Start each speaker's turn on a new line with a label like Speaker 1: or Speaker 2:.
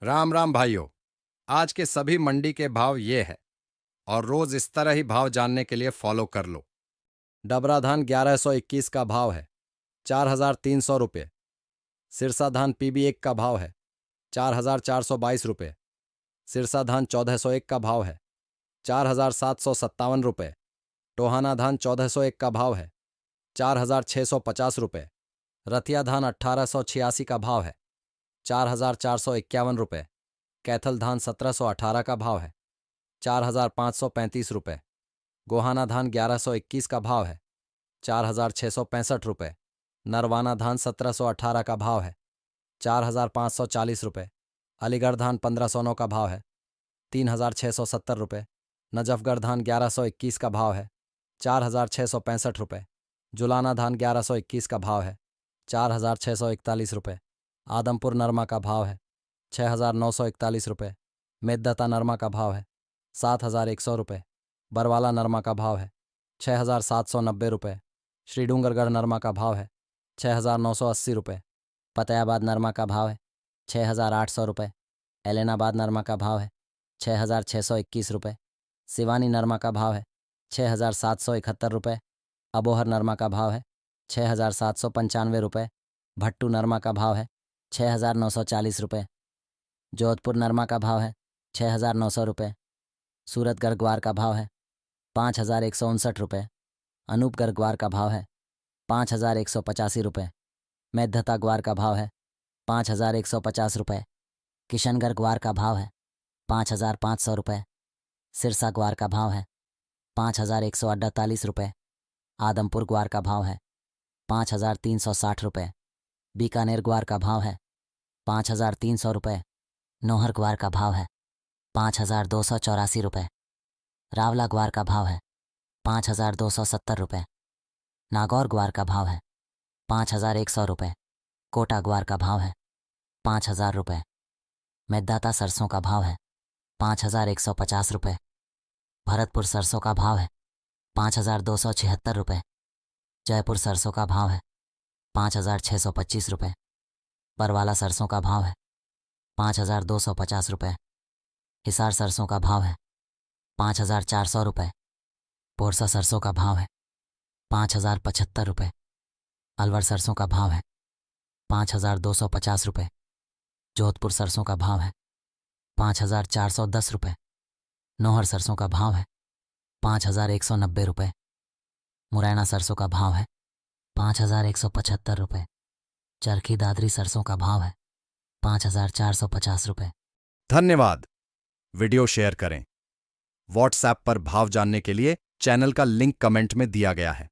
Speaker 1: राम राम भाइयों। आज के सभी मंडी के भाव ये है और रोज इस तरह ही भाव जानने के लिए फॉलो कर लो। डबरा धान 1121 का भाव है 4300 रुपये। सिरसा धान PB1 का भाव है 4422 रुपये। सिरसा धान 1401 का भाव है 4757 रुपये। टोहाना धान 1401 का भाव है 4650 रुपये। रतिया धान 1886 का भाव है 4451 रुपये। कैथल धान 1718 का भाव है 4535 रुपये। गोहाना धान 1121 का भाव है 4665 रुपये। नरवाना धान 1718 का भाव है 4540 रुपये। अलीगढ़ धान 1509 का भाव है 3670 रुपये। नजफगढ़ धान 1121 का भाव है 4665 रुपये। जुलाना धान 1121 का भाव है 4641 रुपये। आदमपुर नरमा का भाव है 6941 रुपये। मेदता नरमा का भाव है 7100 रुपये। बरवाला नरमा का भाव है 6790 रुपये। श्रीडूंगरगढ़ नरमा का भाव है 6980 रुपये। फतेहाबाद नरमा का भाव है 6800 रुपये। एलेनाबाद नरमा का भाव है 6621 रुपये। सिवानी नरमा का भाव है 6771 रुपये। अबोहर नरमा का भाव है 6795 रुपये। भट्टू नरमा का भाव है 6940 रुपये। जोधपुर नरमा का भाव है 6900 रुपये। सूरतगढ़ ग्वार का भाव है 5159 रुपये। अनूपगढ़ ग्वार का भाव है 5185 रुपये। मेदता ग्वार का भाव है 5150 रुपये। किशनगढ़ ग्वार का भाव है 5500 रुपये। सिरसा ग्वार का भाव है 5148 रुपये। आदमपुर ग्वार का भाव है 5360 रुपये। बीकानेर ग्वार का भाव है 5300 रुपये। नोहर ग्वार का भाव है 5284 रुपये। रावला ग्वार का भाव है 5270 रुपये। नागौर ग्वार का भाव है 5100 रुपये। कोटा ग्वार का भाव है 5000 रुपये। मेदता सरसों का भाव है 5150 रुपये। भरतपुर सरसों का भाव है 5276 रुपये। जयपुर सरसों का भाव है 5625 रुपये। बरवाला सरसों का भाव है 5250 रुपये। हिसार सरसों का भाव है 5400 रुपये। पोरसा सरसों का भाव है 5075 रुपये। अलवर सरसों का भाव है 5250 रुपये। जोधपुर सरसों का भाव है 5410 रुपये। नोहर सरसों का भाव है 5190 रुपये। मुरैना सरसों का भाव है 5175 रुपये। चरखी दादरी सरसों का भाव है 5450 रुपये। धन्यवाद। वीडियो शेयर करें। व्हाट्सएप पर भाव जानने के लिए चैनल का लिंक कमेंट में दिया गया है।